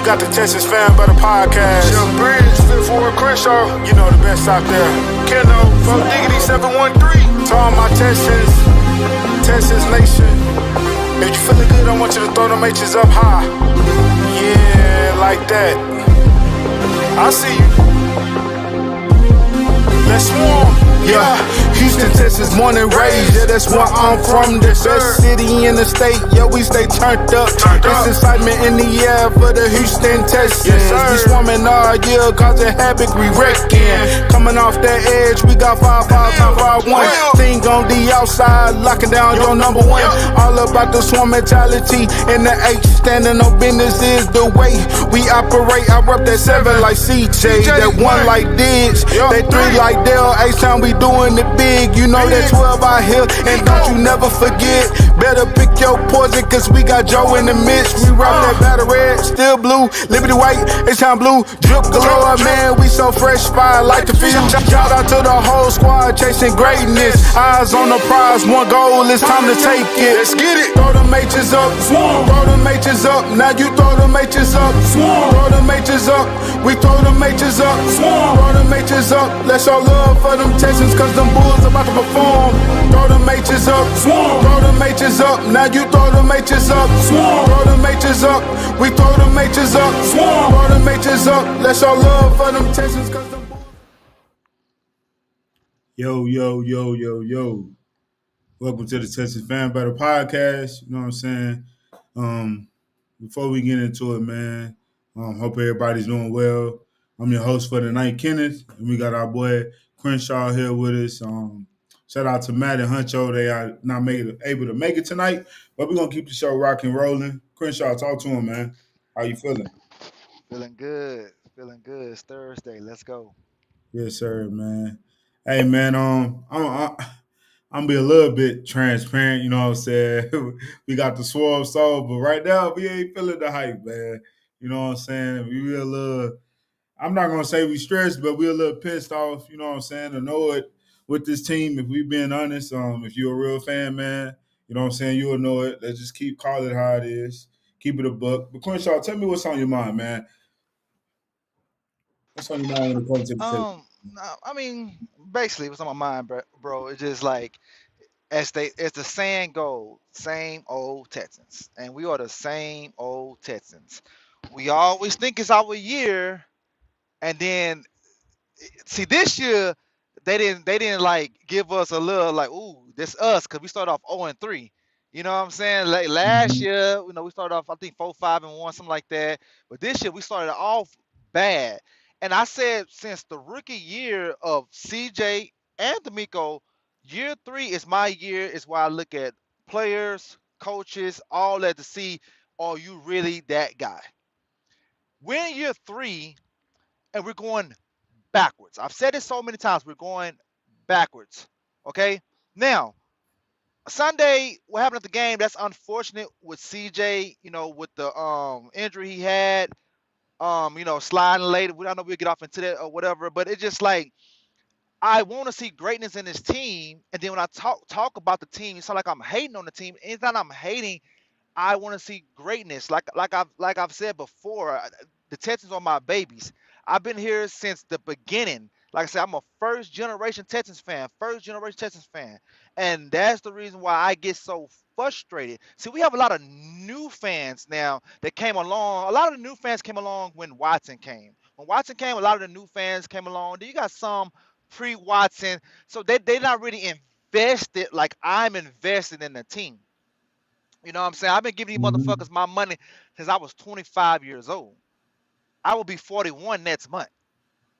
got the Texans Fan Better Podcast. Young Bridge, Fifth Ward, Crenshaw. You know the best out there. Keno, Fo Diggity 713. To all my Texans Nation. If you feeling good, I want you to throw them H's up high. Yeah, like that. I see you. Let's swarm. Yeah, Houston, Texas, born and raised. Yeah, that's where I'm from. The best city in the state. Yeah, we stay turned up. There's excitement in the air for the Houston Texans. We swarming all year, causing havoc, we wrecking. Coming off that edge, we got 5-5-5-1. Thing on the outside, locking down your number one. All about the swarm mentality. And the H, standing on business is the way we operate. I rep that 7 like CJ, that 1 like Diggs, that 3 like Dale. H-Town, we doing it big, you know that 12 out here. And don't you never forget, better pick your poison, cause we got Joe in the midst. We rock that battle red, still blue, Liberty white, H-Town blue, drip galore, man, we so fresh, fire like the field. Shout out to the whole squad, chasing greatness. Eyes on the prize, one goal, it's time to take it. Let's get it. Throw them H's up, throw them H's up. Now you throw them H's up, throw them H's up. We throw them H's up, throw them H's up. Let's show love for them Texans, cause them Bulls about to perform. Throw them H's up, throw them H's up. Now you throw them H's up, throw them H's up. We throw them H's up, throw them H's up. Let's show love for them Texans, cause them Bulls. Yo. Welcome to the Texans Fan Better Podcast. You know what I'm saying? Before we get into it, man, hope everybody's doing well. I'm your host for the night, Kenneth, and we got our boy Crenshaw here with us. Shout out to Matt and Huncho. They are not able to make it tonight, but we're going to keep the show rocking, rolling. Crenshaw, talk to him, man. How you feeling? Feeling good. It's Thursday. Let's go. Yes, sir, man. Hey, man, I'm be a little bit transparent, you know what I'm saying? We got the swarm soul, but right now we ain't feeling the hype, man. You know what I'm saying? We a little, I'm not gonna say we stressed, but we a little pissed off, you know what I'm saying, annoyed with this team, if we being honest. If you're a real fan, man, you know what I'm saying, you'll know it. Let's just keep calling it how it is. Keep it a buck. But Crenshaw, tell me what's on your mind, man. What's on your mind when it comes to the team? No, I mean, basically, what's on my mind, bro? It's just like as the saying goes, same old Texans, and we are the same old Texans. We always think it's our year, and then see this year they didn't like give us a little like, ooh, this us, because we started off 0-3. You know what I'm saying? Like last year, we started off I think 4-5-1, something like that. But this year we started off bad. And I said since the rookie year of CJ and D'Amico, year 3 is my year. Is why I look at players, coaches, all that to see, are you really that guy? We're in year 3 and we're going backwards. I've said it so many times. We're going backwards. Okay? Now, Sunday, what happened at the game, that's unfortunate with CJ, with the injury he had, sliding later. We don't know if we'll get off into that or whatever, but it's just like I want to see greatness in this team. And then when I talk about the team, it's not like I'm hating on the team. Anytime I'm hating, I want to see greatness. Like I've said before, the Texans are my babies. I've been here since the beginning. Like I said, I'm a first generation Texans fan. And that's the reason why I get so frustrated. See, we have a lot of new fans now that came along. A lot of the new fans came along when Watson came. When Watson came, a lot of the new fans came along. Then you got some pre-Watson. So they're not really invested like I'm invested in the team. You know what I'm saying? I've been giving these motherfuckers my money since I was 25 years old. I will be 41 next month.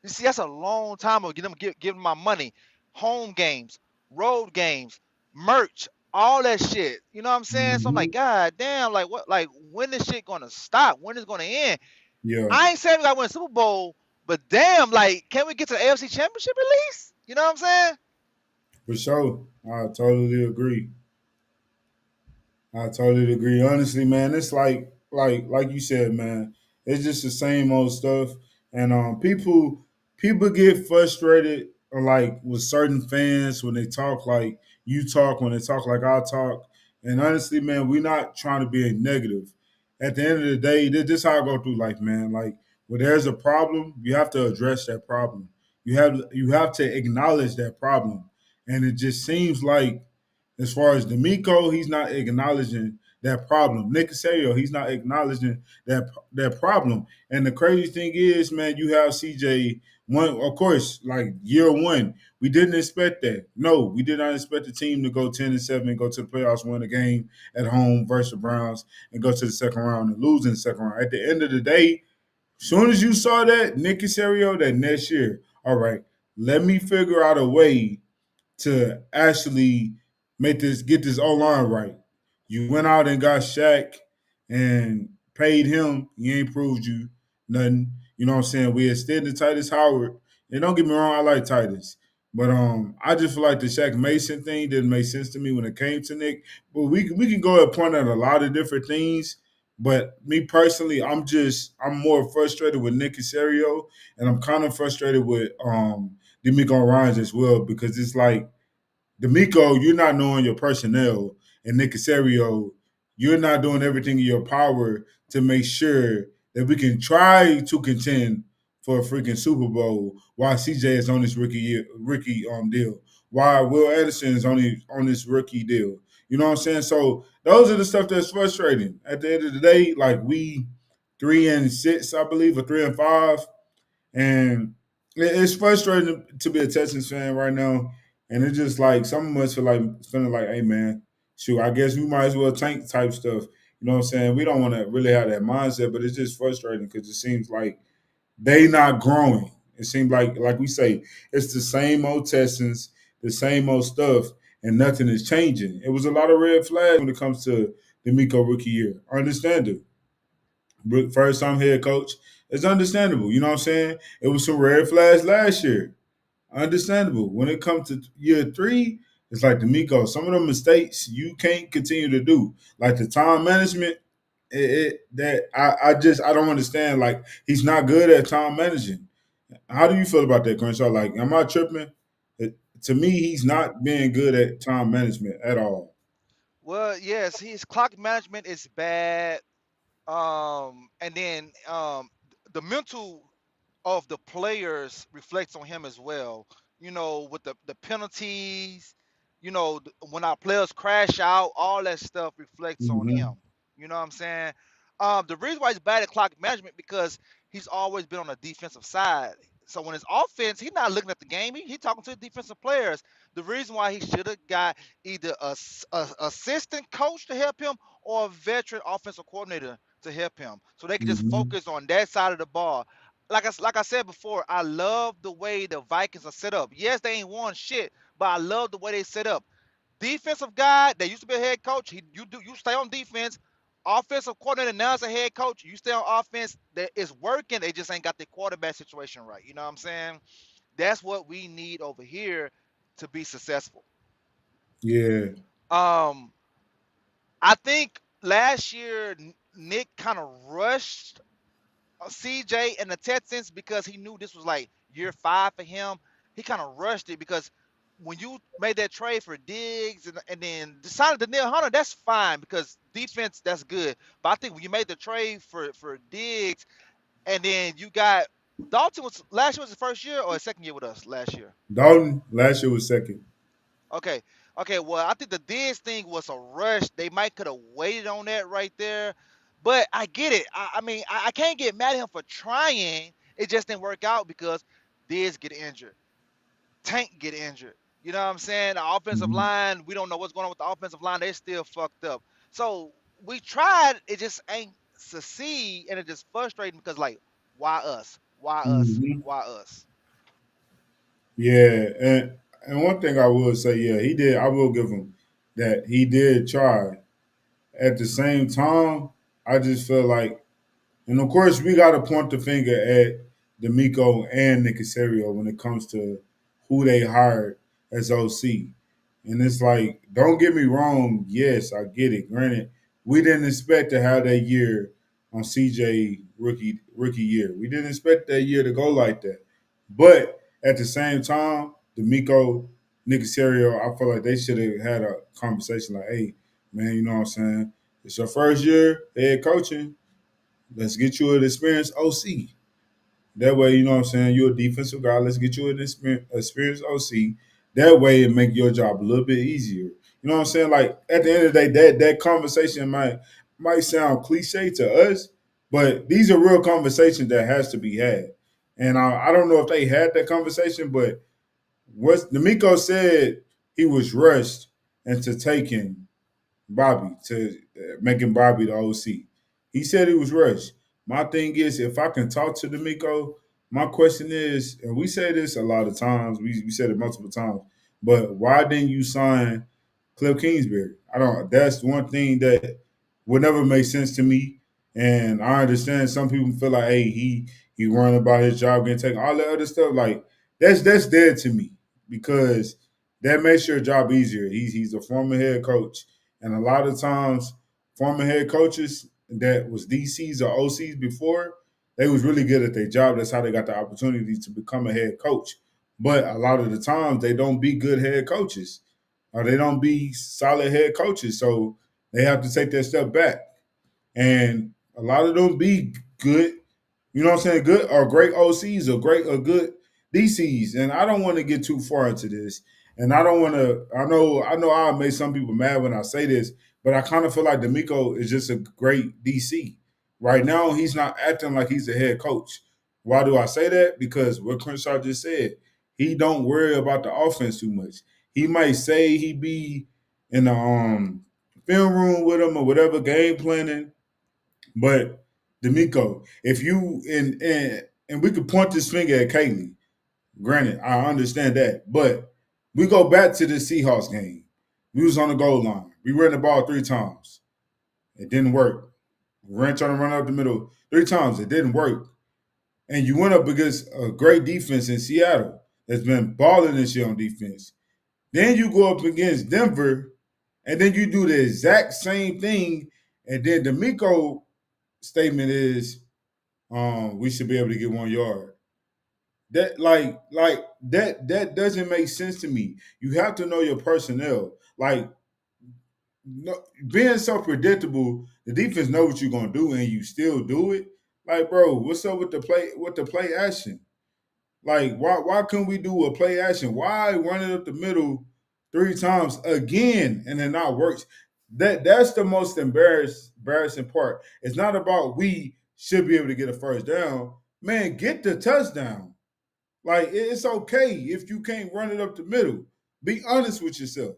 You see, that's a long time ago. Giving my money, home games, road games, merch, all that shit. You know what I'm saying? So I'm like, God damn, like what? Like when this shit gonna stop? When is it gonna end? Yeah. I ain't saying we gotta win a Super Bowl, but damn, like, can we get to the AFC Championship at least? You know what I'm saying? For sure. I totally agree. Honestly, man, it's like you said, man, it's just the same old stuff. And people get frustrated like with certain fans when they talk like you talk, when they talk like I talk. And honestly, man, we're not trying to be a negative. at the end of the day, this is how I go through life, man. Like when there's a problem, you have to address that problem. You have to acknowledge that problem. And it just seems like as far as D'Amico, he's not acknowledging that problem. Nick Casario, he's not acknowledging that problem. And the crazy thing is, man, you have CJ one, of course, like year one, we didn't expect that. No, we did not expect the team to go 10-7 and go to the playoffs, win a game at home versus the Browns, and go to the second round and lose in the second round. At the end of the day, as soon as you saw that, Nick Casario, that next year, all right, let me figure out a way to actually get this O line right. You went out and got Shaq and paid him. He ain't proved you nothing. You know what I'm saying? We extended Titus Howard. And don't get me wrong, I like Titus. But I just feel like the Shaq Mason thing didn't make sense to me when it came to Nick. But we can go and point at a lot of different things. But me personally, I'm more frustrated with Nick Casario, and I'm kind of frustrated with D'Amico Ryans as well, because it's like D'Amico, you're not knowing your personnel, and Nick Casario, you're not doing everything in your power to make sure that we can try to contend for a freaking Super Bowl while CJ is on this rookie deal, while Will Anderson is on this rookie deal. You know what I'm saying? So those are the stuff that's frustrating. At the end of the day, like we 3-6, I believe, or 3-5. And it's frustrating to be a Texans fan right now. And it's just like some of us feel like feeling like, hey man, shoot, I guess we might as well tank type stuff. You know what I'm saying? We don't want to really have that mindset, but it's just frustrating because it seems like they not growing. It seems like we say, it's the same old Texans, the same old stuff, and nothing is changing. It was a lot of red flags when it comes to the Miko rookie year. Understandable. First time head coach. It's understandable. You know what I'm saying? It was some red flags last year. Understandable. When it comes to year three, it's like the Miko. Some of the mistakes you can't continue to do, like the time management. I don't understand. Like he's not good at time managing. How do you feel about that, Crenshaw? Like, am I tripping? To me, he's not being good at time management at all. Well, yes, his clock management is bad. And then the mental of the players reflects on him as well. You know, with the penalties, when our players crash out, all that stuff reflects on him. Mm-hmm. You know what I'm saying? The reason why he's bad at clock management because he's always been on the defensive side. So when his offense, he's not looking at the game. He talking to the defensive players. The reason why he should have got either a assistant coach to help him or a veteran offensive coordinator to help him, so they can just Mm-hmm. focus on that side of the ball. Like I said before, I love the way the Vikings are set up. Yes, they ain't won shit, but I love the way they set up. Defensive guy that used to be a head coach, you stay on defense. Offensive coordinator now as a head coach, you stay on offense. That is working. They just ain't got the quarterback situation right. You know what I'm saying? That's what we need over here to be successful. Yeah. Um, I think last year Nick kind of rushed CJ and the Texans because he knew this was like year 5 for him. He kind of rushed it because when you made that trade for Diggs and then decided to nail Hunter, that's fine because defense, that's good. But I think when you made the trade for Diggs and then you got Dalton, was last year was his first year or his second year with us last year? Dalton last year was second. Okay. Okay. Well, I think the Diggs thing was a rush. They might could have waited on that right there. But I get it. I mean, I can't get mad at him for trying. It just didn't work out because Diggs get injured. Tank get injured. You know what I'm saying? The offensive Mm-hmm. line, we don't know what's going on with the offensive line. They're still fucked up. So we tried. It just ain't succeed. And it just frustrating because, like, why us? Why us? Mm-hmm. Why us? Yeah, and one thing I will say, yeah, he did. I will give him that he did try. At the same time, I just feel like, and of course, we got to point the finger at D'Amico and Nick Casario when it comes to who they hired as OC. And it's like, don't get me wrong. Yes, I get it. Granted, we didn't expect to have that year on CJ rookie year. We didn't expect that year to go like that. But at the same time, D'Amico, Nick Casario, I feel like they should have had a conversation like, hey, man, you know what I'm saying? It's your first year head coaching. Let's get you an experienced OC. That way, you know what I'm saying, you're a defensive guy. Let's get you an experienced OC. That way, it make your job a little bit easier. You know what I'm saying? Like at the end of the day, that conversation might sound cliche to us, but these are real conversations that has to be had. And I don't know if they had that conversation, but what D'Amico said, he was rushed into taking Bobby to making Bobby the OC. He said he was rushed. My thing is, if I can talk to D'Amico, my question is, and we say this a lot of times, we said it multiple times, but why didn't you sign Cliff Kingsbury? I don't. That's one thing that would never make sense to me. And I understand some people feel like, hey, he run about his job getting taken, all that other stuff. Like that's dead to me because that makes your job easier. He's a former head coach, and a lot of times, former head coaches that was DCs or OCs before, they was really good at their job. That's how they got the opportunity to become a head coach. But a lot of the times, they don't be good head coaches, or they don't be solid head coaches. So they have to take that step back. And a lot of them be good, you know what I'm saying, good or great OCs or great or good DCs. And I don't want to get too far into this. And I don't want to. I know I make some people mad when I say this, but I kind of feel like D'Amico is just a great DC. Right now, he's not acting like he's a head coach. Why do I say that? Because what Crenshaw just said, he don't worry about the offense too much. He might say he be in the film room with him or whatever game planning, but D'Amico, if you and we could point this finger at Kaylee. Granted, I understand that, but we go back to the Seahawks game. We was on the goal line. We ran the ball 3 times. It didn't work. We ran trying to run up the middle 3 times. It didn't work. And you went up against a great defense in Seattle that's been balling this year on defense. Then you go up against Denver, and then you do the exact same thing. And then D'Amico statement is, we should be able to get 1 yard. That that doesn't make sense to me. You have to know your personnel. Like no, being so predictable, the defense know what you're gonna do, and you still do it. Like, bro, what's up with the play action? Like, why couldn't we do a play action? Why run it up the middle 3 times again and it not works? That's the most embarrassing part. It's not about we should be able to get a first down. Man, get the touchdown. Like it's okay if you can't run it up the middle. Be honest with yourself.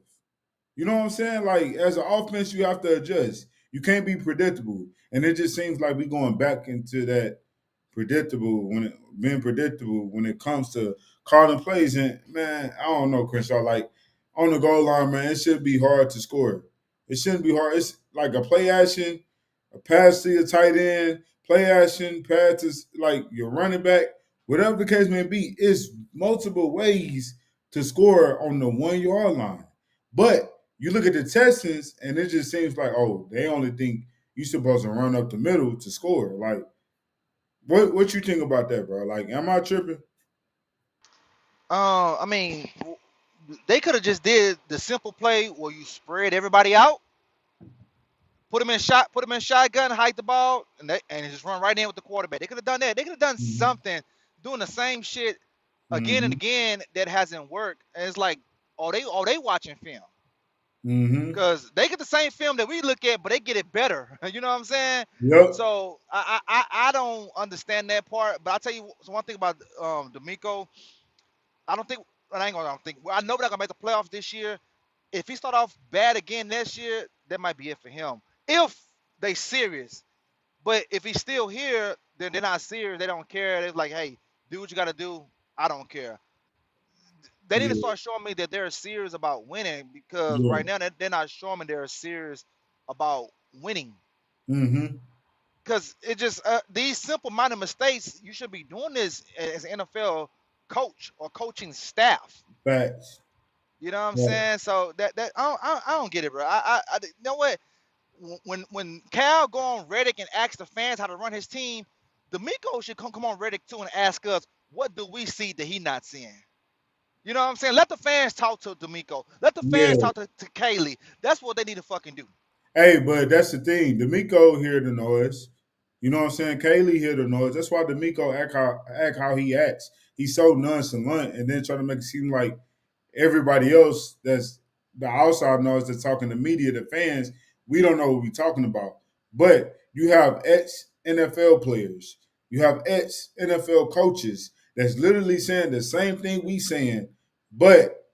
You know what I'm saying? Like as an offense, you have to adjust. You can't be predictable, and it just seems like we're going back into that being predictable when it comes to calling plays. And man, I don't know, Crenshaw. Like on the goal line, man, it should be hard to score. It shouldn't be hard. It's like a play action, a pass to your tight end, play action, pass to like your running back, whatever the case may be. It's multiple ways to score on the 1 yard line. But you look at the Texans, and it just seems like, oh, they only think you're supposed to run up the middle to score. Like, what you think about that, bro? Like, am I tripping? I mean, they could have just did the simple play where you spread everybody out, put them in shotgun, hide the ball, and just run right in with the quarterback. They could have done that. They could have done Mm-hmm. something, doing the same shit again and Mm-hmm. again that hasn't worked. And it's like, they watching film Mm-hmm. because they get the same film that we look at, but they get it better. You know what I'm saying? Yep. So I don't understand that part. But I'll tell you one thing about D'Amico. I don't think. I ain't gonna. I don't think. Well, I know we're not gonna make the playoffs this year. If he start off bad again next year, that might be it for him. If they serious, but if he's still here, then they're not serious. They don't care. They're like, hey, do what you got to do. I don't care. They need to Yeah. start showing me that they're serious about winning because Yeah. right now they're not showing me they're serious about winning. Mm-hmm. Because it just these simple minded mistakes, you should be doing this as an NFL coach or coaching staff. Facts. You know what I'm Right. saying? So that I don't get it, bro. You know what? When Cal go on Reddit and ask the fans how to run his team, D'Amico should come on Reddit too and ask us what do we see that he not seeing. You know what I'm saying? Let the fans talk to D'Amico. Let the fans Yeah. talk to Kaylee. That's what they need to fucking do. Hey, but that's the thing. D'Amico hear the noise. You know what I'm saying? Kaylee hear the noise. That's why D'Amico act how he acts. He's so nonchalant and then try to make it seem like everybody else that's the outside noise that's talking to media, the fans, we don't know what we're talking about. But you have ex NFL players, you have ex NFL coaches that's literally saying the same thing we saying, but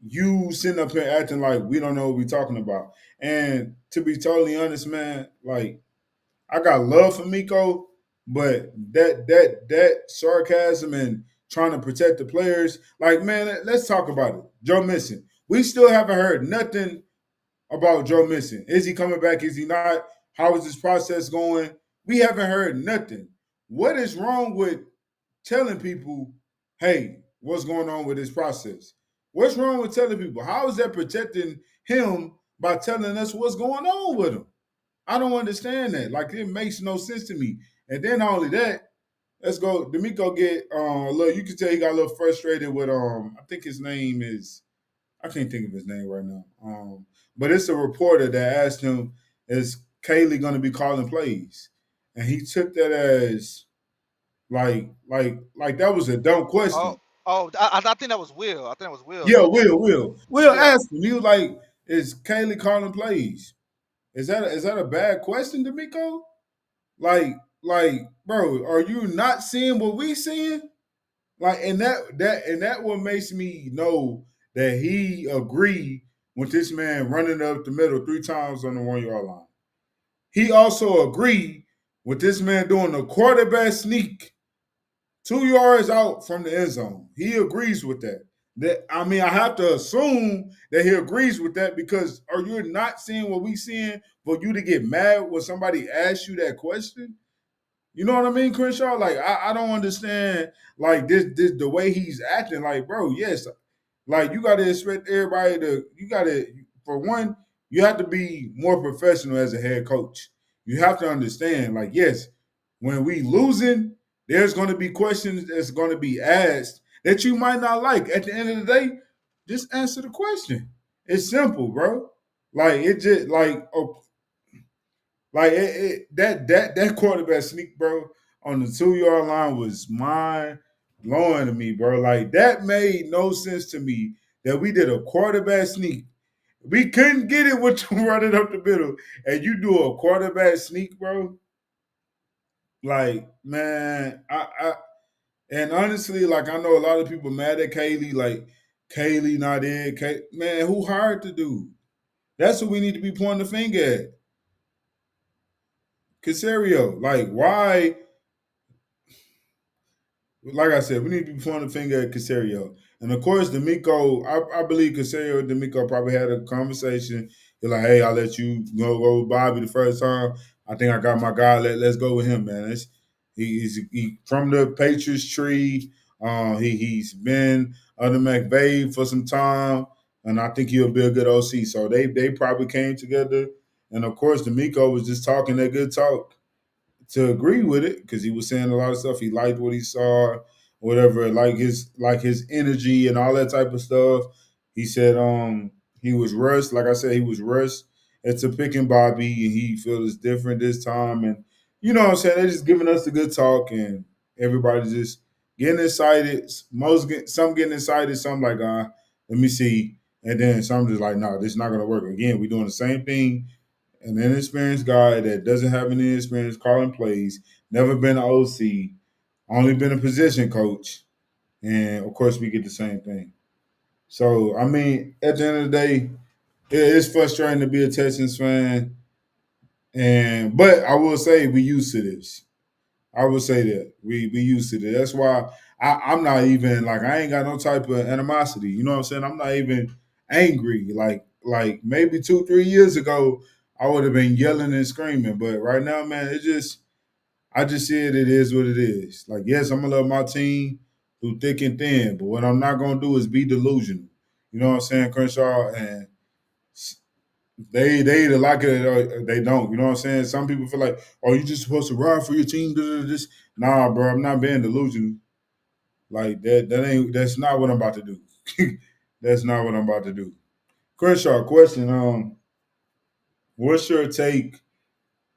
you sitting up here acting like we don't know what we're talking about. And to be totally honest, man, like I got love for Miko, but that sarcasm and trying to protect the players, like man, let's talk about it. Joe Mixon. We still haven't heard nothing about Joe Mixon. Is he coming back? Is he not? How is this process going? We haven't heard nothing. What is wrong with telling people, hey, what's going on with this process? What's wrong with telling people? How is that protecting him by telling us what's going on with him? I don't understand that. Like it makes no sense to me. And then not only that, let's go. D'Amico get a little. You can tell he got a little frustrated with I think his name is. I can't think of his name right now. But it's a reporter that asked him, "Is Kaylee going to be calling plays?" And he took that as like that was a dumb Oh, question. I think that was Will. I think that was Will Yeah, said that. Will Yeah. asked him. He was like, "Is Kaylee calling plays?" Is that a bad question, D'Amico? Like, bro, are you not seeing what we seeing? Like, and that what makes me know that he agreed with this man running up the middle 3 times on the 1 yard line. He also agreed with this man doing a quarterback sneak 2 yards out from the end zone. He agrees with that. That I mean, I have to assume that he agrees with that because are you not seeing what we seeing for you to get mad when somebody asks you that question? You know what I mean, Crenshaw? Like I don't understand like this the way he's acting. Like, bro, yes, like you gotta expect everybody to you gotta for one, you have to be more professional as a head coach. You have to understand, like, yes, when we losing, there's gonna be questions that's gonna be asked that you might not like. At the end of the day, just answer the question. It's simple, bro. Like it just that quarterback sneak, bro, on the 2 yard line was mind blowing to me, bro. Like that made no sense to me that we did a quarterback sneak. We couldn't get it with you running up the middle, and you do a quarterback sneak, bro. Like man, and honestly, like I know a lot of people mad at Kaylee, like Kaylee not in. Man, who hired the dude? That's what we need to be pointing the finger at. Casario, like why like I said, we need to be pointing the finger at Casario. And of course, D'Amico, I believe Casario and D'Amico probably had a conversation. They're like, hey, I'll let you go with Bobby the first time. I think I got my guy. Let's go with him, man. He's from the Patriots tree. He's been under McVay for some time, and I think he'll be a good OC. So they probably came together. And of course, D'Amico was just talking that good talk to agree with it because he was saying a lot of stuff. He liked what he saw, whatever, like his energy and all that type of stuff. He said he was rushed. Like I said, he was rushed into picking Bobby, and he feels it's different this time. And you know what I'm saying? They're just giving us the good talk, and everybody's just getting excited. Some getting excited, some like let me see, and then some just like, no, this is not gonna work. Again, we're doing the same thing an inexperienced guy that doesn't have any experience calling plays, never been an OC, only been a position coach, and of course we get the same thing. So I mean, at the end of the day, it's frustrating to be a Texans fan, and but I will say we used to this. I would say that we used to this. That's why I'm not even like I ain't got no type of animosity. You know what I'm saying? I'm not even angry. Like maybe 2 3 years ago, I would have been yelling and screaming. But right now, man, I just see it. It is what it is. Like yes, I'm gonna love my team through thick and thin. But what I'm not gonna do is be delusional. You know what I'm saying, Crenshaw? And they either like it or they don't. You know what I'm saying? Some people feel like, oh, you just supposed to ride for your team. This. Nah, bro, I'm not being delusional. Like that's not what I'm about to do. That's not what I'm about to do. Crenshaw, question. What's your take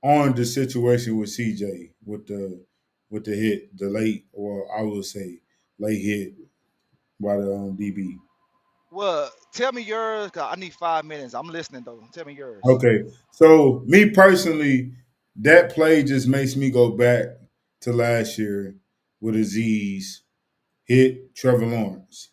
on the situation with CJ with the hit, the late, or I would say late hit by the DB? Well, tell me yours. 'Cause I need 5 minutes. I'm listening though. Tell me yours. Okay, so me personally, that play just makes me go back to last year with Aziz hit Trevor Lawrence.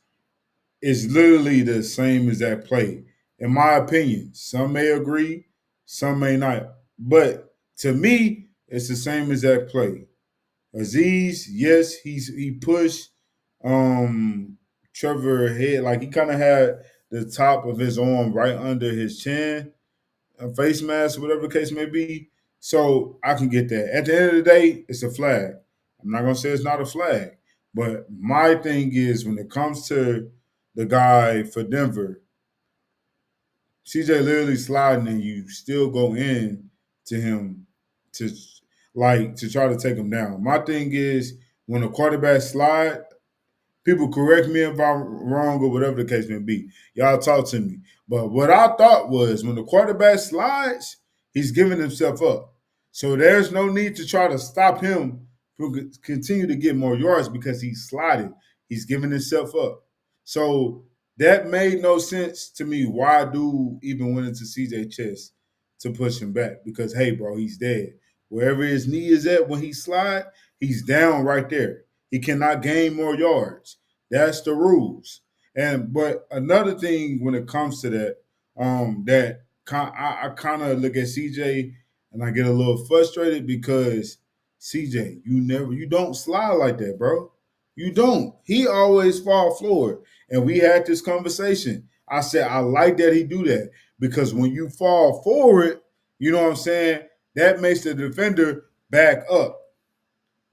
It's literally the same as that play, in my opinion. Some may agree, some may not, but to me, it's the same as that play. Aziz, yes, he pushed Trevor head, like he kind of had the top of his arm right under his chin, a face mask, whatever the case may be. So I can get that. At the end of the day, it's a flag. I'm not gonna say it's not a flag, but my thing is when it comes to the guy for Denver, CJ literally sliding and you still go in to him to to try to take him down. My thing is when a quarterback slide, people correct me if I'm wrong or whatever the case may be. Y'all talk to me. But what I thought was when the quarterback slides, he's giving himself up. So there's no need to try to stop him from continue to get more yards because he's sliding. He's giving himself up. So that made no sense to me. Why dude even went into CJ chest to push him back? Because hey, bro, he's dead. Wherever his knee is at when he slide, he's down right there. He cannot gain more yards. That's the rules. And but another thing when it comes to that, I kind of look at CJ and I get a little frustrated because CJ, you don't slide like that, bro. You don't. He always fall forward. And we had this conversation. I said I like that he do that because when you fall forward, you know what I'm saying, that makes the defender back up.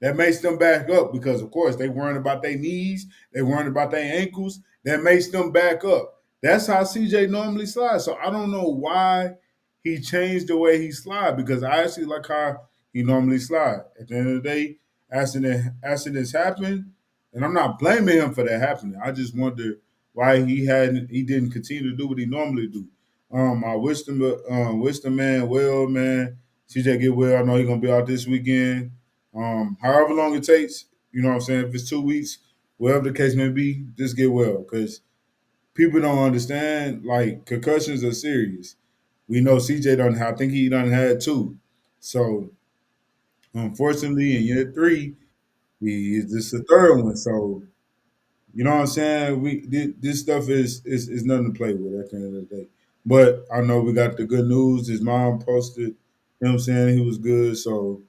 That makes them back up because, of course, they worrying about their knees, they worrying about their ankles. That makes them back up. That's how CJ normally slides. So I don't know why he changed the way he slide because I actually like how he normally slide. At the end of the day, accidents happen, and I'm not blaming him for that happening. I just wonder why he didn't continue to do what he normally do. I wish the man well, man. CJ get well. I know he's gonna be out this weekend. However long it takes, you know what I'm saying? If it's 2 weeks, whatever the case may be, just get well. Because people don't understand, like, concussions are serious. We know CJ done, I think he done had two. So, unfortunately, in year three, this is the third one. So, you know what I'm saying? This stuff is nothing to play with at the end of the day. But I know we got the good news. His mom posted, you know what I'm saying? He was good. So,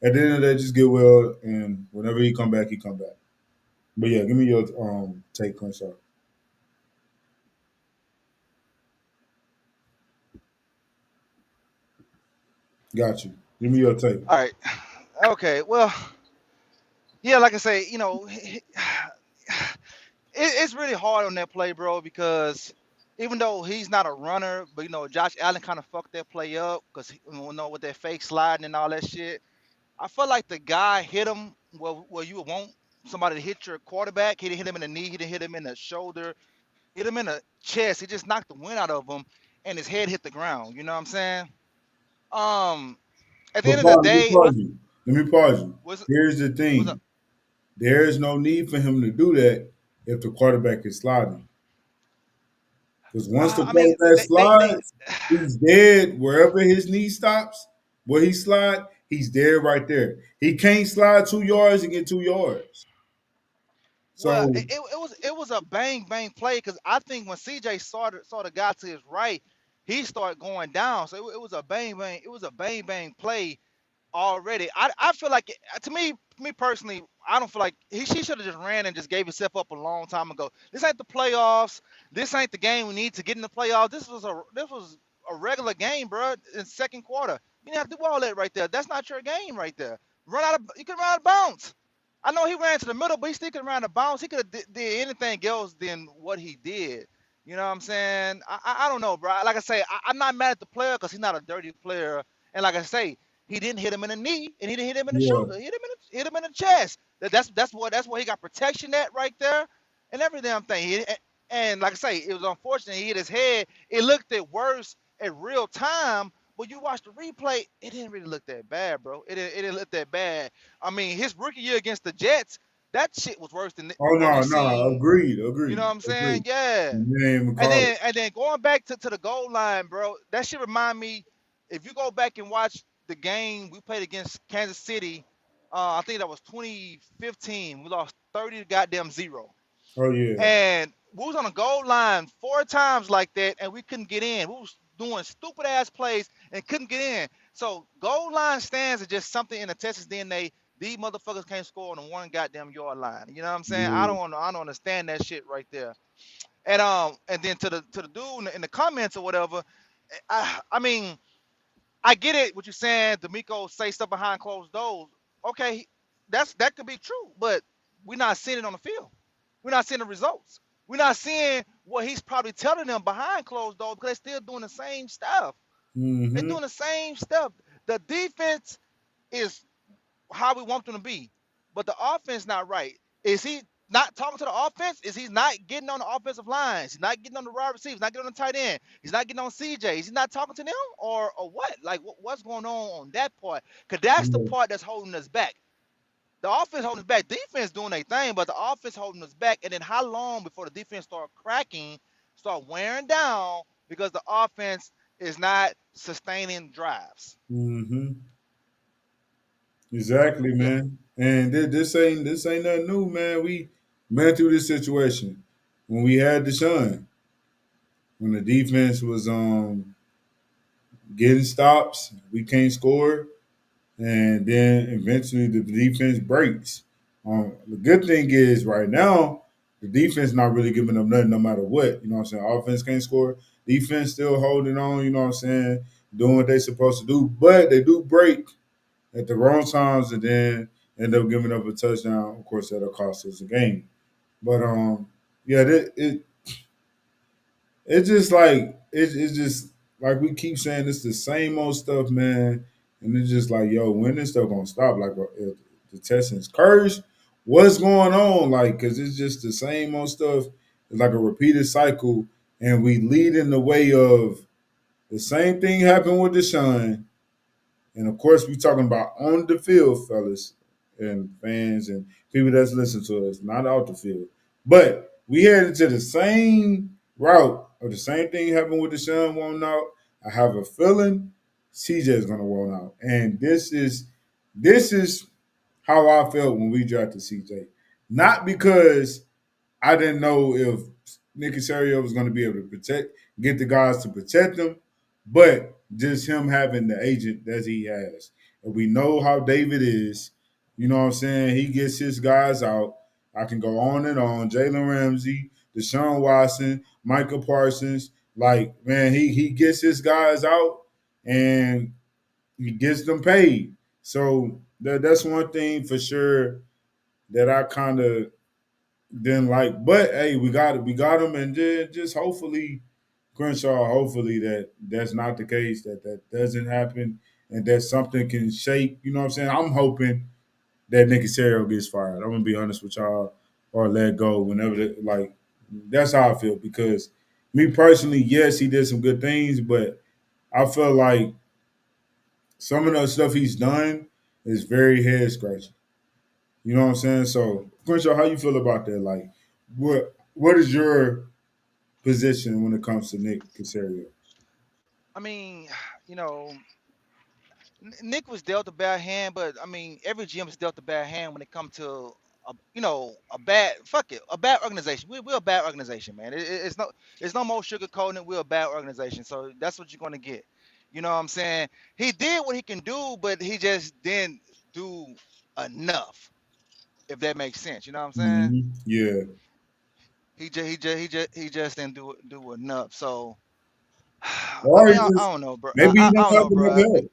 at the end of the day, just get well, and whenever he come back, he come back. But yeah, give me your take, Crenshaw. Got you. Give me your take. All right. Okay. Well, yeah, like I say, it's really hard on that play, bro, because even though he's not a runner, but Josh Allen kind of fucked that play up because with that fake sliding and all that shit. I felt like the guy hit him where you would want somebody to hit your quarterback. He didn't hit him in the knee. He didn't hit him in the shoulder. Hit him in the chest. He just knocked the wind out of him, and his head hit the ground. You know what I'm saying? Um, at the But end of the Paul, let me day, I pause you. Let me pause you. was Here's the was a, thing. There is no need for him to do that if the quarterback is sliding. Because once the I mean, quarterback they slides, he's dead wherever his knee stops. Where he slide, he's dead right there. He can't slide 2 yards and get 2 yards. well, So it was a bang bang play because I think when CJ saw the guy to his right, he started going down. So it was a bang bang. It was a bang bang play already. I feel like to me personally, I don't feel like she should have just ran and just gave himself up a long time ago. This ain't the playoffs. This ain't the game we need to get in the playoffs. This was a regular game, bro. In second quarter, you didn't have to do all that right there. That's not your game right there. You could run out of bounds. I know he ran to the middle, but he still could run out of bounds. He could have did anything else than what he did. You know what I'm saying? I don't know, bro. Like I say, I'm not mad at the player because he's not a dirty player. And like I say, he didn't hit him in the knee and he didn't hit him in the yeah, shoulder. He hit him in the chest. That's where he got protection at right there, and every damn thing. And like I say, it was unfortunate he hit his head. It looked at worse at real time, But you watch the replay, it didn't really look that bad, bro. It didn't look that bad. I mean, his rookie year against the Jets, that shit was worse than Oh what we no, no, seen. agreed, You know what agreed, I'm saying? agreed. Yeah. You didn't even And call it. then going back to the goal line, bro. That should remind me. If you go back and watch the game we played against Kansas City, I think that was 2015. We lost 30 to goddamn zero. Oh yeah. And we was on a goal line 4 times like that, and we couldn't get in. We was doing stupid ass plays and couldn't get in. So goal line stands are just something in the Texas DNA. These motherfuckers can't score on the one goddamn yard line. You know what I'm saying? Yeah. I don't understand that shit right there. And then to the dude in the comments or whatever, I mean, I get it what you're saying. D'Amico say stuff behind closed doors. Okay, that could be true, but we're not seeing it on the field. We're not seeing the results. We're not seeing what he's probably telling them behind closed doors because they're still doing the same stuff. They're Mm-hmm. doing the same stuff. The defense is how we want them to be, but the offense not right. Is he not talking to the offense? Is he not getting on the offensive lines? He's not getting on the wide receivers. Not getting on the tight end. He's not getting on CJ. Is he not talking to them or what? Like what's going on that part? Because that's the Yeah. part that's holding us back. The offense holding us back. Defense doing their thing, but the offense holding us back. And then how long before the defense start cracking, start wearing down because the offense is not sustaining drives? Mm-hmm. Exactly, Yeah. man. And this ain't nothing new, man. We been through this situation when we had Deshaun, when the defense was getting stops, we can't score, and then eventually the defense breaks. The good thing is right now the defense not really giving up nothing no matter what. You know what I'm saying? Offense can't score, defense still holding on. You know what I'm saying? Doing what they supposed to do, but they do break at the wrong times and then end up giving up a touchdown. Of course, that'll cost us a game. But yeah, it's just like it's just like we keep saying it's the same old stuff, man. And it's just like, yo, when this stuff gonna stop? Like if the Texans curse, what's going on? Like, cause it's just the same old stuff. It's like a repeated cycle, and we lead in the way of the same thing happened with Deshaun. And of course, we talking about on the field, fellas, and fans and people that's listening to us, not out the field. But we headed to the same route or the same thing happened with Deshaun won out. I have a feeling CJ is gonna won out. And this is how I felt when we drafted CJ. Not because I didn't know if Nick Casario was going to be able to get the guys to protect him, but just him having the agent that he has. And we know how David is. You know what I'm saying? He gets his guys out. I can go on and on. Jalen Ramsey, Deshaun Watson, Michael Parsons. Like, man, he gets his guys out and he gets them paid. So that's one thing for sure that I kind of then like, but hey, we got him, and then just hopefully, Crenshaw, hopefully that's not the case, that doesn't happen, and that something can shake. You know what I'm saying? I'm hoping that Nick Casario gets fired. I'm gonna be honest with y'all, or let go whenever. Like, that's how I feel because me personally, yes, he did some good things, but I feel like some of the stuff he's done is very head scratching. You know what I'm saying? So, Crenshaw, how you feel about that? Like, what is your position when it comes to Nick Casario? I mean, you know, Nick was dealt a bad hand, but I mean, every GM is dealt a bad hand when it comes to a bad a bad organization. We're a bad organization, man. It's no more sugarcoating it. We're a bad organization, so that's what you're gonna get. You know what I'm saying? He did what he can do, but he just didn't do enough. If that makes sense, you know what I'm saying? Yeah. He just didn't do enough. So I Or mean, he just I don't know, bro. maybe he I don't don't have know, enough bro. help.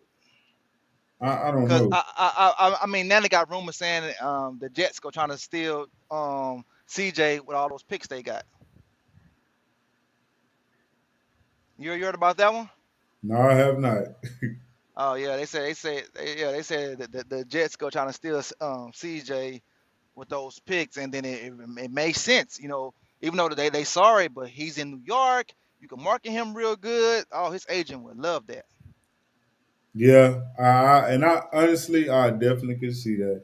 I don't Because know. I mean now they got rumors saying the Jets go trying to steal CJ with all those picks they got. You heard about that one? No, I have not. Oh yeah, they said that the Jets go trying to steal CJ with those picks, and then it makes sense, you know. Even though they sorry, but he's in New York, you can market him real good. Oh, his agent would love that. Yeah, and I honestly, I definitely can see that.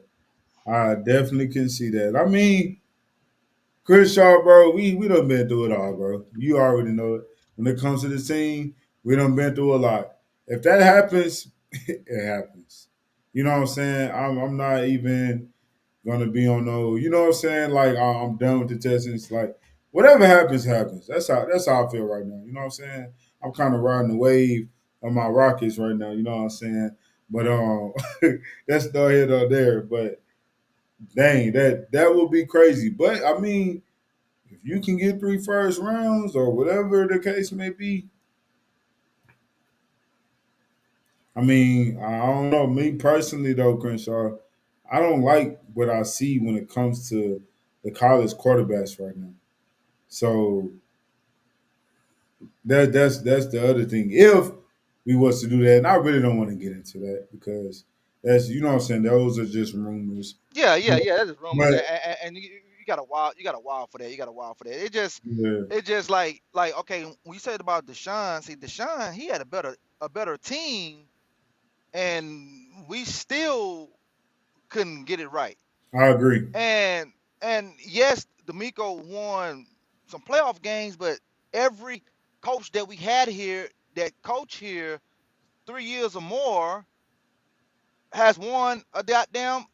I definitely can see that. I mean, Chris Shaw, bro, we done been through it all, bro. You already know it. When it comes to the team, we done been through a lot. If that happens, it happens. You know what I'm saying? I'm not even gonna be on no. You know what I'm saying? Like I'm done with the Texans. Like whatever happens, happens. That's how I feel right now. You know what I'm saying? I'm kind of riding the wave of my Rockets right now. You know what I'm saying? But that's no here nor there. But dang, that would be crazy. But I mean, if you can get three first rounds or whatever the case may be, I mean, I don't know. Me personally, though, Crenshaw, I don't like what I see when it comes to the college quarterbacks right now. So that's the other thing. If we was to do that, and I really don't want to get into that because that's you know what I'm saying. Those are just rumors. Yeah, yeah, But, yeah. That's just rumors, but and you got a wild, you got a wild for that. You got a wild for that. yeah, It just like okay, when you said about Deshaun, see Deshaun, he had a better team, and we still couldn't get it right. I agree. And yes, D'Amico won some playoff games, but every coach that we had here, that coach here 3 years or more, has won a goddamn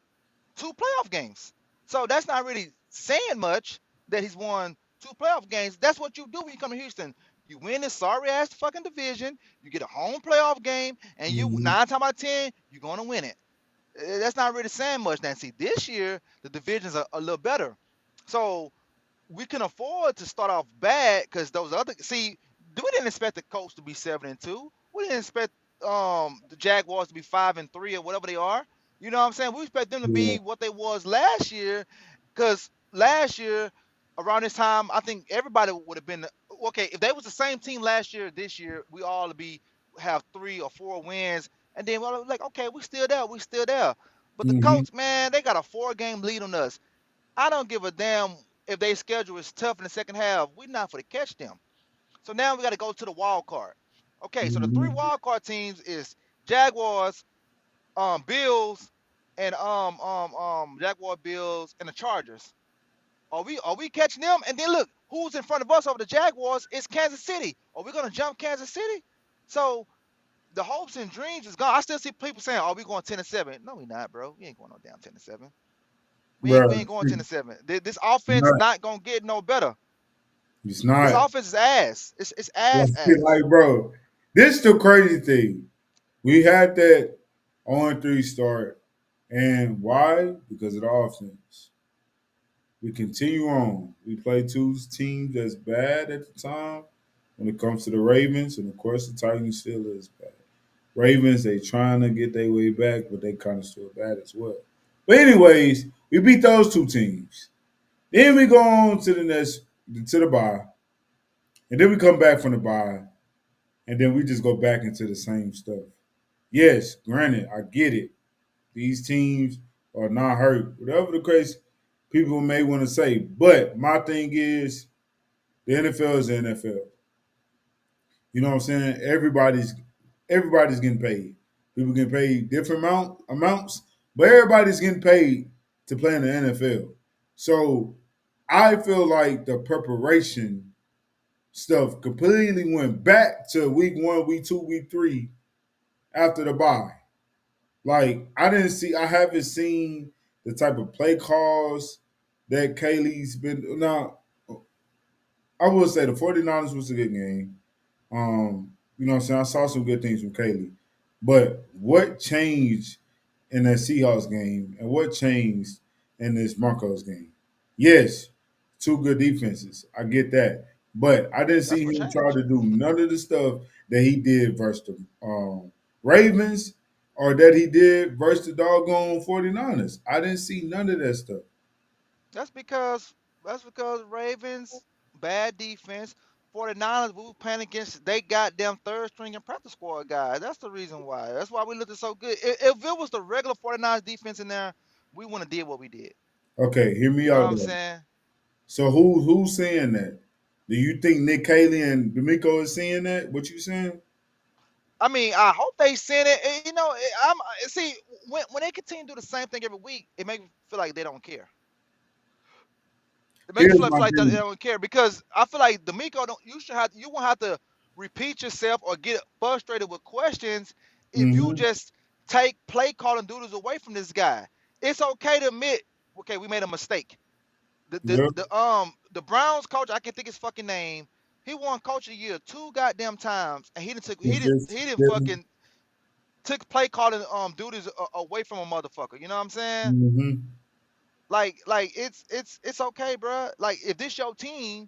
two playoff games. So that's not really saying much that he's won two playoff games. That's what you do when you come to Houston. You win this sorry ass fucking division. You get a home playoff game, and you Hmm. 9 times out of 10 you're gonna win it. That's not really saying much, Nancy. This year the divisions are a little better, so we can afford to start off bad because those other see we didn't expect the Colts to be 7-2. We didn't expect the Jaguars to be 5-3 or whatever they are. You know what I'm saying? We expect them to Yeah. be what they was last year, because last year around this time I think everybody would have been okay if they was the same team last year. This year we all would be have 3 or 4 wins, and then we're like, okay, we still there, we still there. But the Hmm. Colts, man, they got a 4 game lead on us. I don't give a damn if their schedule is tough in the second half. We're not for to catch them. So now we got to go to the wild card. Okay, so the three Hmm. wild card teams is Jaguars, Bills, and Jaguar, Bills, and the Chargers. Are we catching them? And then look, who's in front of us over the Jaguars is Kansas City. Are we gonna jump Kansas City? So the hopes and dreams is gone. I still see people saying, "Are we going 10-7?" No, we not, bro. We ain't going no damn 10-7. We ain't Bro, going 10-7. This offense not, not gonna get no better. it's This not. offense is ass. It's ass ass. Like, bro, this the crazy thing. We had that on 3 start. And why? Because of the offense. We continue on. We play two teams that's bad at the time when it comes to the Ravens, and of course the Titans still is bad. Ravens, they trying to get their way back, but they kind of still bad as well. But anyways, we beat those two teams. Then we go on to the next to the bye. And then we come back from the bye, and then we just go back into the same stuff. Yes, granted, I get it. These teams are not hurt. Whatever the case people may want to say. But my thing is the NFL is the NFL. You know what I'm saying? Everybody's getting paid. People getting paid different amounts, but everybody's getting paid to play in the NFL. So I feel like the preparation stuff completely went back to week 1, week 2, week 3 after the bye. Like I haven't seen the type of play calls that Kaylee's been. Now, I will say the 49ers was a good game. You know what I'm saying? I saw some good things from Kaylee. But what changed in that Seahawks game and what changed in this Broncos game? Yes, two good defenses. I get that. But I didn't That's see what him try changed. to do none of the stuff that he did versus the Ravens or that he did versus the doggone 49ers. I didn't see none of that stuff. That's because Ravens bad defense. 49ers, we were playing against they got them third string and practice squad guys. That's the reason why. That's why we looked so good. If it was the regular 49ers defense in there, we wouldn't have did what we did. Okay, hear me You know what out I'm though. saying? So who's saying that? Do you think Nick Haley and D'Amico is saying that? What you saying? I mean, I hope they send it. You know, I'm see when they continue to do the same thing every week, it makes me feel like they don't care. It makes me Here's feel my like they thing. don't care because I feel like D'Amico don't. You won't have to repeat yourself or get frustrated with questions if you Mm-hmm. just take play calling duties away from this guy. It's okay to admit, okay, we made a mistake. Yep. The Browns coach, I can think his fucking name. He won coach of the year two goddamn times, and It he just didn't didn't. fucking took play calling duties away from a motherfucker. You know what I'm saying? Mm-hmm. Like it's okay, bro. Like if this your team,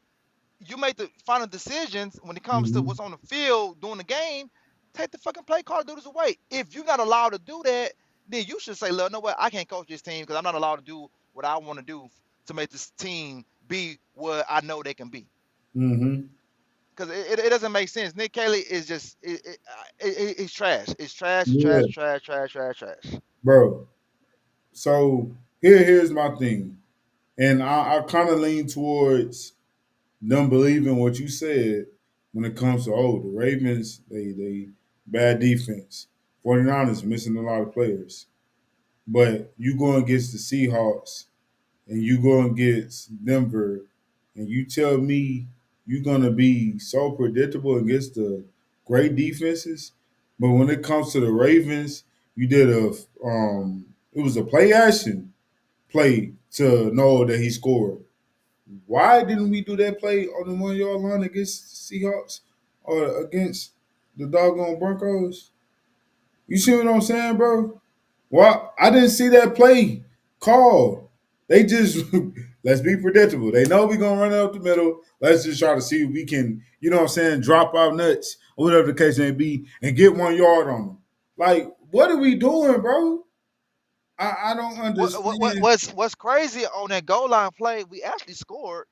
you make the final decisions when it comes to Mm-hmm. what's on the field during the game. Take the fucking play call duties away. If you're not allowed to do that, then you should say, "Look, no what? I can't coach this team because I'm not allowed to do what I want to do to make this team be what I know they can be." Mm-hmm. Because it doesn't make sense. Nick Caley is just it's trash. It's trash. Trash. Yeah, Trash. Trash. Trash. Trash. bro. So here's my thing, and I kind of lean towards them believing what you said when it comes to the Ravens, they bad defense. 49ers missing a lot of players. But you go against the Seahawks and you go against Denver and you tell me you're gonna be so predictable against the great defenses. But when it comes to the Ravens, you did it was a play action play to know that he scored. Why didn't we do that play on the 1 yard line against the Seahawks or against the doggone Broncos? You see what I'm saying, bro? Well, I didn't see that play called. They just let's be predictable. They know we're gonna run it up the middle. Let's just try to see if we can, what I'm saying, drop our nuts or whatever the case may be, and get 1 yard on them. Like, what are we doing, bro? I don't understand. What's crazy on that goal line play? We actually scored,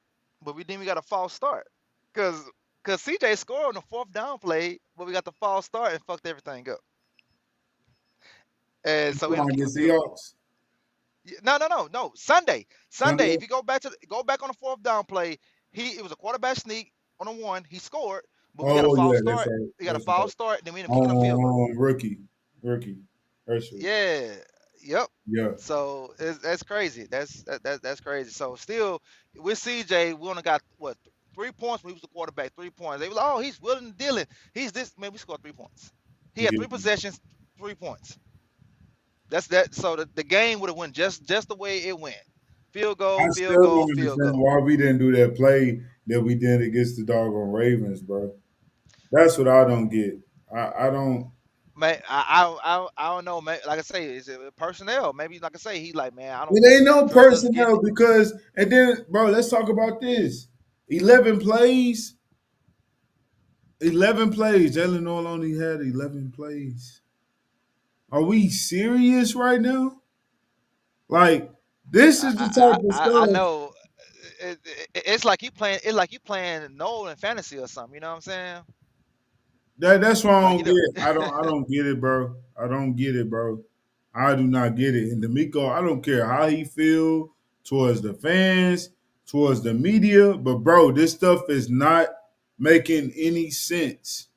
but we got a false start because CJ scored on the fourth down play, but we got the false start and fucked everything up, and You so we come ended up kicking a against field goal. Seahawks No. Sunday, Sunday? If you go back on the fourth down play, it was a quarterback sneak on a one. He scored, but we got a Oh false yeah, that's start. right. We got a That's false right. start, and then we ended up kicking a field goal. Rookie, Herschel. Yeah. Yep. Yeah, So that's crazy. That's crazy. So still with CJ, we only got what 3 points when he was the quarterback. 3 points. They were like, oh, he's willing and dealing. He's this man. We scored 3 points. He had yeah. three possessions, 3 points. That's that. So the game would have went just the way it went. Field I goal, field still goal, don't field understand goal. why we didn't do that play that we did against the doggone Ravens, bro. That's what I don't get. I don't. Man, I don't know. Man, like I say, is it personnel? Maybe like I say, he like man, I don't It ain't no trust us getting personnel it. because, and then, bro, let's talk about this. 11 plays. 11 plays. Jalen Noel only had 11 plays. Are we serious right now? Like, this is the type of I stuff know. It's like you playing. It's like you playing Nolan fantasy or something. You know what I'm saying? that's what I Like don't get. I don't get it, bro. I don't get it, bro. I do not get it. And D'Amico, I don't care how he feel towards the fans, towards the media, but bro, this stuff is not making any sense.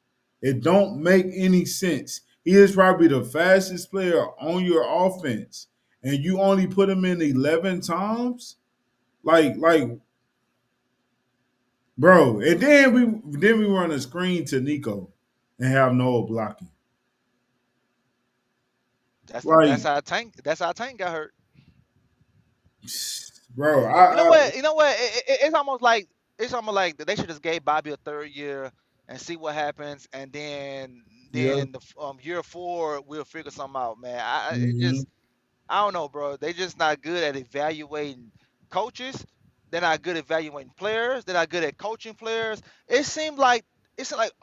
It don't make any sense. He is probably the fastest player on your offense, and you only put him in 11 times. Like, bro. And then we run a screen to Nico and have Noah blocking. that's Like, how Tank got hurt. bro, You know what? You know what? It's almost like they should just gave Bobby a third year and see what happens, and yeah. then the year four we'll figure something out, man. It Hmm. just I don't know, bro. They just not good at evaluating coaches. They're not good at evaluating players. They're not good at coaching players. It seemed like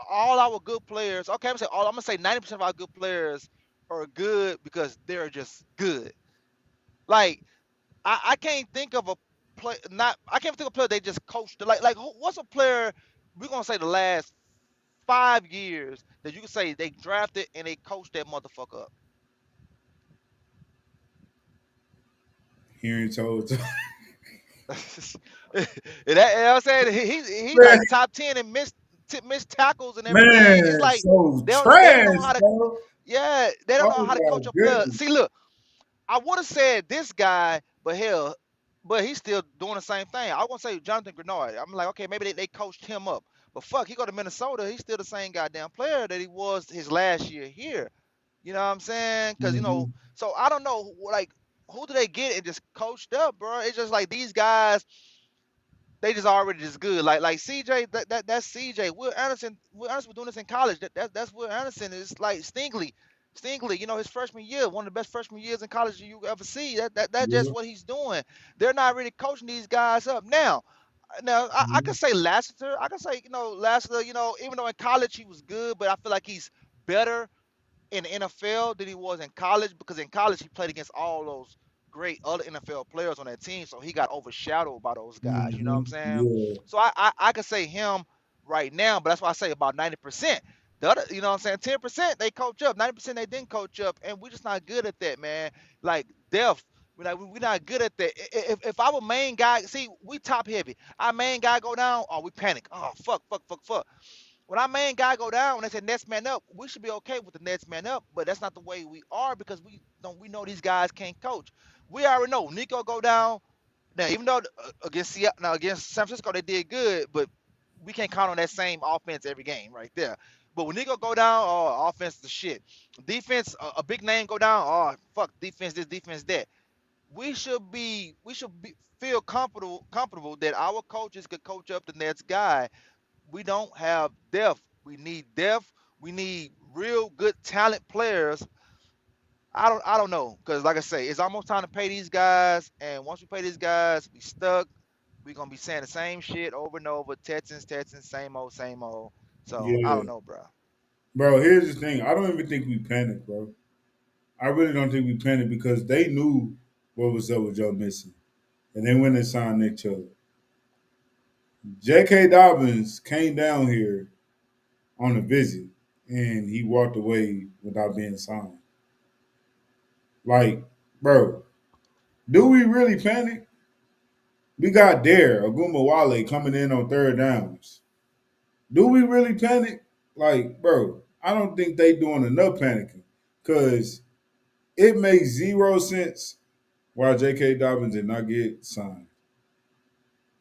all our good players. Okay, I'm gonna say 90% of our good players are good because they're just good. Like I can't think of a play. Not I can't think of a player they just coached. What's a player we're gonna say the last 5 years that you can say they drafted and they coached that motherfucker Hearing told. up. You know what I'm saying? He's Man, like top 10 and missed missed tackles and everything. It's Man, like so they don't know trash, how to. bro. Yeah, they don't know Oh how to coach my a player. goodness. See, look, I would have said this guy, but hell, but he's still doing the same thing. I was gonna say Jonathan Grenard. I'm like, okay, maybe they coached him up, but fuck, he go to Minnesota. He's still the same goddamn player that he was his last year here. You know what I'm saying? Because Hmm. so I don't know, like, who do they get and just coached up, bro? It's just like these guys, they just already just good. Like CJ, that's CJ. Will Anderson was doing this in college. That's Will Anderson. It's like Stingley. His freshman year, one of the best freshman years in college you ever see. That's just Yeah. what he's doing. They're not really coaching these guys up now. Now I Mhm. could say Lassiter. I could say Lassiter. Even though in college he was good, but I feel like he's better in the NFL than he was in college because in college he played against all those great other NFL players on that team, so he got overshadowed by those guys. You know what I'm saying? Yeah. So I could say him right now, but that's why I say about 90%. The other, you know what I'm saying? 10% they coach up, 90% they didn't coach up, and we're just not good at that, man. Like depth. We're not good at that. If our main guy, see, we top heavy. Our main guy go down, oh, we panic. Oh, fuck, fuck, fuck, fuck. When our main guy go down, when they say next man up, we should be okay with the next man up. But that's not the way we are because we know these guys can't coach. We already know Nico go down. Now, even though against San Francisco they did good, but we can't count on that same offense every game right there. But when Nico go down, oh, offense the shit. Defense, a big name go down, oh fuck, defense this, defense that. We should be feel comfortable that our coaches could coach up the next guy. We don't have depth. We need depth. We need real good talent players. I don't know because like I say, it's almost time to pay these guys, and once we pay these guys, we stuck. We're gonna be saying the same shit over and over. Texans, Texans, same old, same old. So I Yeah. don't know, bro. Bro, here's the thing. I don't even think we panicked, bro. I really don't think we panicked because they knew what was up with Joe Mixon. And they went and signed Nick Chubb. J.K. Dobbins came down here on a visit and he walked away without being signed. Like, bro, do we really panic? We got Dare, Wale coming in on third downs. Do we really panic? Like, bro, I don't think they doing enough panicking. Cause it makes zero sense why J.K. Dobbins did not get signed.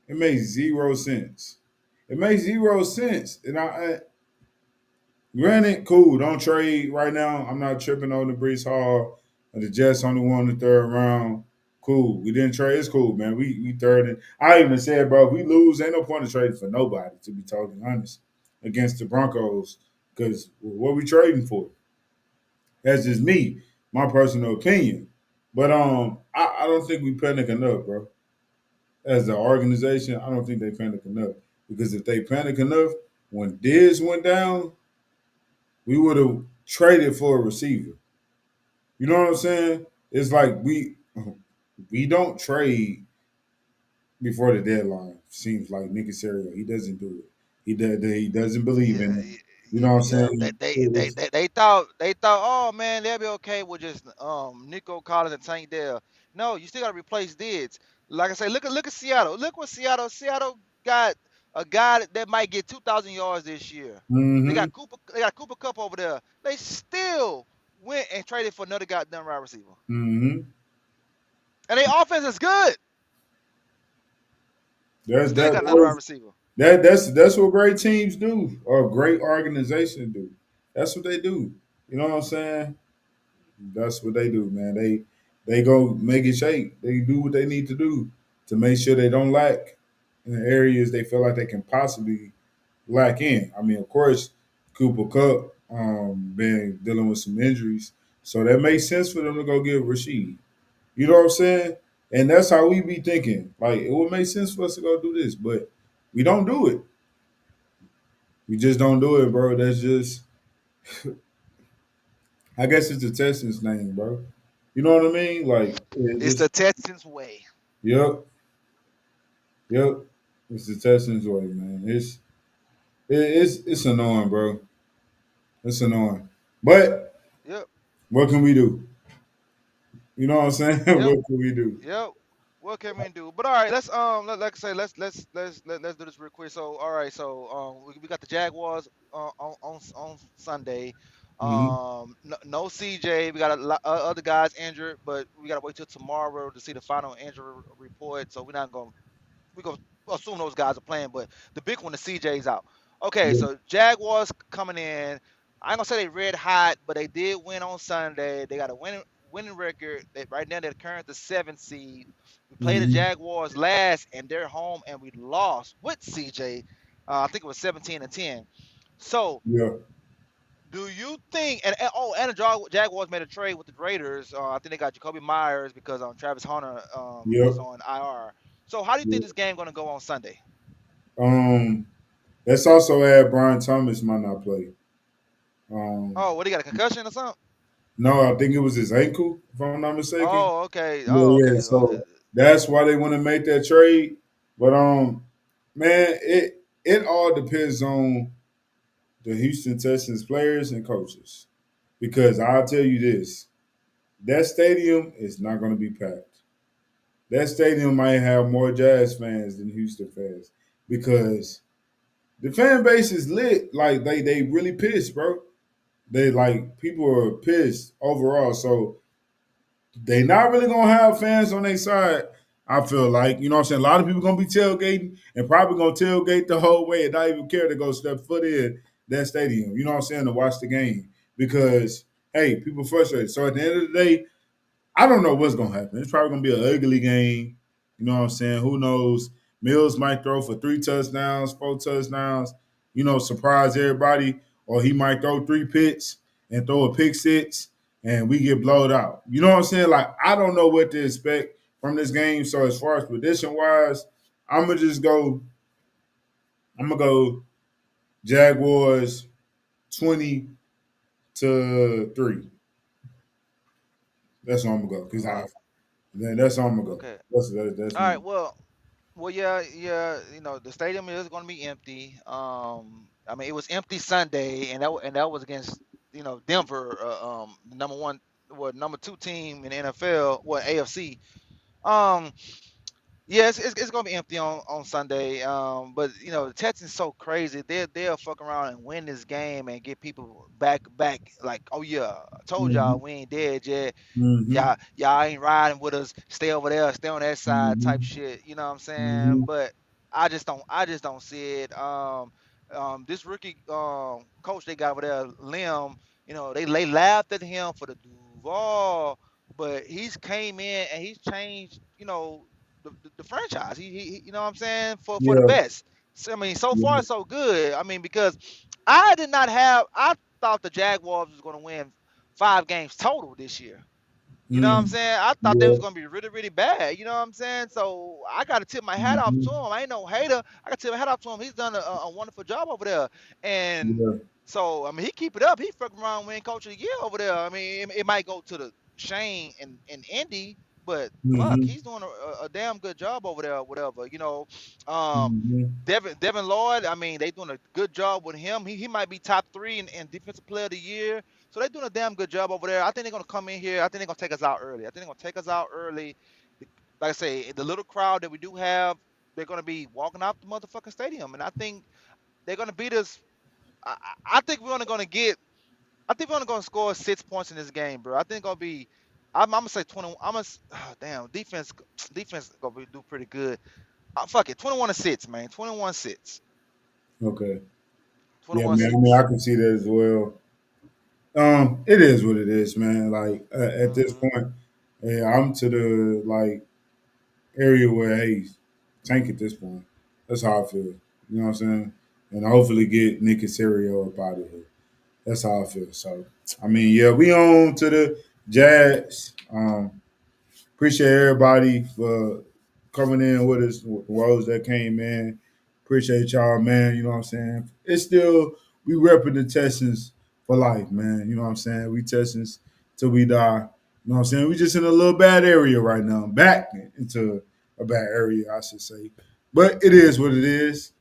It makes zero sense. It makes zero sense. And granted, cool, don't trade right now. I'm not tripping on the Brees Hall. The Jets only won the third round. Cool. We didn't trade. It's cool, man. We third. I even said, bro, if we lose, ain't no point in trading for nobody, to be totally honest, against the Broncos. Because what we trading for? That's just me, my personal opinion. But I don't think we panic enough, bro. As an organization, I don't think they panic enough. Because if they panic enough, when Diz went down, we would have traded for a receiver. You know what I'm saying? It's like we don't trade before the deadline. Seems like Nick Casario, he doesn't do it. He doesn't believe Yeah, in it. You know what I'm yeah. They saying? they, they they they thought, oh man, they'll be okay with just Nico Collins and Tank Dell. No, you still gotta replace Dids. Like I say, look at Seattle. Look what Seattle got a guy that might get 2,000 yards this year. They Mm-hmm. got Cooper Cup over there. They still went and traded for another goddamn wide receiver. Mm-hmm. And their offense is good. That's Still that got another wide was receiver. that's what great teams do or great organizations do. That's what they do. You know what I'm saying? That's what they do, man. They go make it shake. They do what they need to do to make sure they don't lack in the areas they feel like they can possibly lack in. I mean, of course, Cooper Cup been dealing with some injuries, so that makes sense for them to go get Rashid. You know what I'm saying? And that's how we be thinking. Like it would make sense for us to go do this, but we don't do it. We just don't do it, bro. That's just I guess it's the Texans name, bro. You know what I mean? Like It's it's the Texans way. yep, yep. It's the Texans way, man. It's annoying, bro. It's annoying. But Yep, what can we do? You know what I'm saying? yep, What can we do? yep. what can we do? But all right, let's like I say, let's do this real quick. So all right, so we got the Jaguars on Sunday. Hmm. No, no CJ. We got a lot other guys injured, but we gotta wait till tomorrow to see the final injury report. So we're gonna assume those guys are playing, but the big one, the CJ's out. Okay, Yeah. so Jaguars coming in. I ain't gonna say they red hot, but they did win on Sunday. They got a winning record. Right now they're current the seventh seed. We played the Hmm. Jaguars last, and they're home, and we lost with CJ. I think it was 17-10. So Yeah. do you think? And the Jaguars made a trade with the Raiders. I think they got Jacoby Myers because Travis Hunter is Yep. on IR. So how do you think Yeah. this game gonna go on Sunday? Um. Let's also add Brian Thomas might not play. Oh, what, he got a concussion or something? No, I think it was his ankle, if I'm not mistaken. Oh, okay. Yeah, Oh, yeah. okay. So that's why they want to make that trade. But man, it all depends on the Houston Texans players and coaches. Because I'll tell you this, that stadium is not going to be packed. That stadium might have more Jazz fans than Houston fans because the fan base is lit. Like they really pissed, bro. They like people are pissed overall. So they not really gonna have fans on their side. I feel like, you know what I'm saying? A lot of people gonna be tailgating and probably gonna tailgate the whole way and not even care to go step foot in that stadium, you know what I'm saying, to watch the game. Because hey, people frustrated. So at the end of the day, I don't know what's gonna happen. It's probably gonna be an ugly game. You know what I'm saying? Who knows? Mills might throw for 3 touchdowns, 4 touchdowns, surprise everybody, or he might throw 3 picks and throw a pick six and we get blowed out. You know what I'm saying? Like, I don't know what to expect from this game. So as far as prediction wise, I'm gonna just go, I'm gonna go Jaguars 20-3. That's what I'm gonna go. Cause Oh, that's how I'm gonna go. okay. That's All me. right. Well, yeah, yeah. The stadium is going to be empty. I mean, it was empty Sunday, and that was against Denver, the number one, number two team in the NFL, AFC. Um, Yeah, it's gonna be empty on Sunday. But the Texans so crazy. They'll fuck around and win this game and get people back. Like, oh yeah, I told y'all Mhm. we ain't dead yet. Mhm. Y'all ain't riding with us. Stay over there. Stay on that side. Type Mhm. shit. You know what I'm saying? Mhm. But I just don't see it. This rookie coach they got over there, Lim. They laughed at him for the Duval, but he's came in and he's changed. The franchise. You know what I'm saying, for the Yeah. best. So, I mean, so far Yeah. so good. I mean, because I did not have. I thought the Jaguars was going to win 5 games total this year. You know what I'm Mm. saying? I thought they Yeah. was gonna be really, really bad. You know what I'm saying? So I gotta tip my hat off to Mhm. him. I ain't no hater. I gotta tip my hat off to him. He's done a wonderful job over there. And Yeah. so I mean, he keep it up. He fucking around win coach of the year over there. I mean, it might go to the Shane and Indy, but fuck, Mhm. he's doing a damn good job over there. Whatever. Um, Mhm. Devin Lloyd. I mean, they doing a good job with him. He might be top three in defensive player of the year. So they're doing a damn good job over there. I think they're gonna come in here. I think they're gonna take us out early. I think they're gonna take us out early. Like I say, the little crowd that we do have, they're gonna be walking out the motherfucking stadium, and I think they're gonna beat us. I think we're only gonna get. I think we're only gonna score 6 points in this game, bro. I think it's gonna be. I'm gonna say 20. Damn, defense do pretty good. Fuck it, 21-6, man. 21-6. Okay. Yeah, Twenty-one man. I mean, I six. can see that as well. It is what it is, man. Like at this Mm-hmm. point, yeah, I'm to the area where hey, tank at this point. That's how I feel. You know what I'm saying? And hopefully get Nick Casario up out of here. That's how I feel. So I mean, yeah, we on to the Jazz. Appreciate everybody for coming in with us, those that came in. Appreciate y'all, man. You know what I'm saying? It's still, we repping the Texans for life, man. You know what I'm saying? We Texans till we die. You know what I'm saying? We just in a little bad area right now. Back into a bad area, I should say. But it is what it is.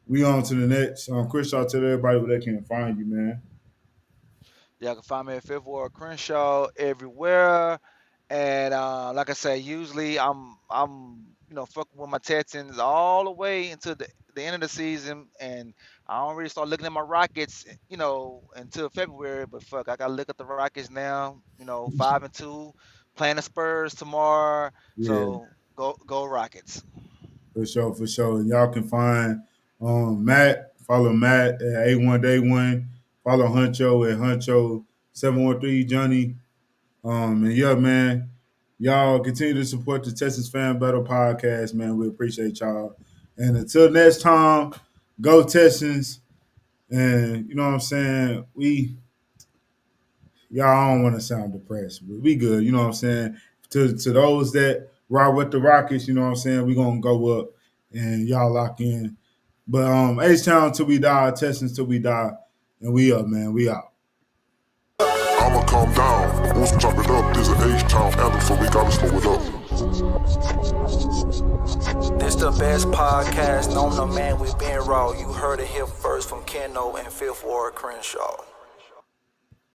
We on to the next. Chris, I'll tell everybody where they can find you, man. Y'all can find me at Fifth Ward Crenshaw everywhere. And like I said, usually I'm fucking with my Texans all the way until the end of the season, and I don't really start looking at my Rockets, until February. But fuck, I gotta look at the Rockets now. 5-2, playing the Spurs tomorrow. Yeah, So go Rockets. for sure, for sure. And y'all can find Matt. Follow Matt at A1Day1. Follow Huncho at Huncho713 Johnny. And yeah, man, y'all continue to support the Texas Fan Battle podcast, man. We appreciate y'all. And until next time, go Texans. And you know what I'm saying? Y'all don't want to sound depressed, but we good. You know what I'm saying? To those that ride with the Rockets, you know what I'm saying? We gonna go up and y'all lock in. But H-Town till we die, Texans till we die. And we up, man. We out. I'ma calm down. Who's chop it up? There's an H-Town anthem, so we gotta slow it up. This the best podcast known to man. We been raw. You heard it here first from Keno and Fifth Ward Crenshaw.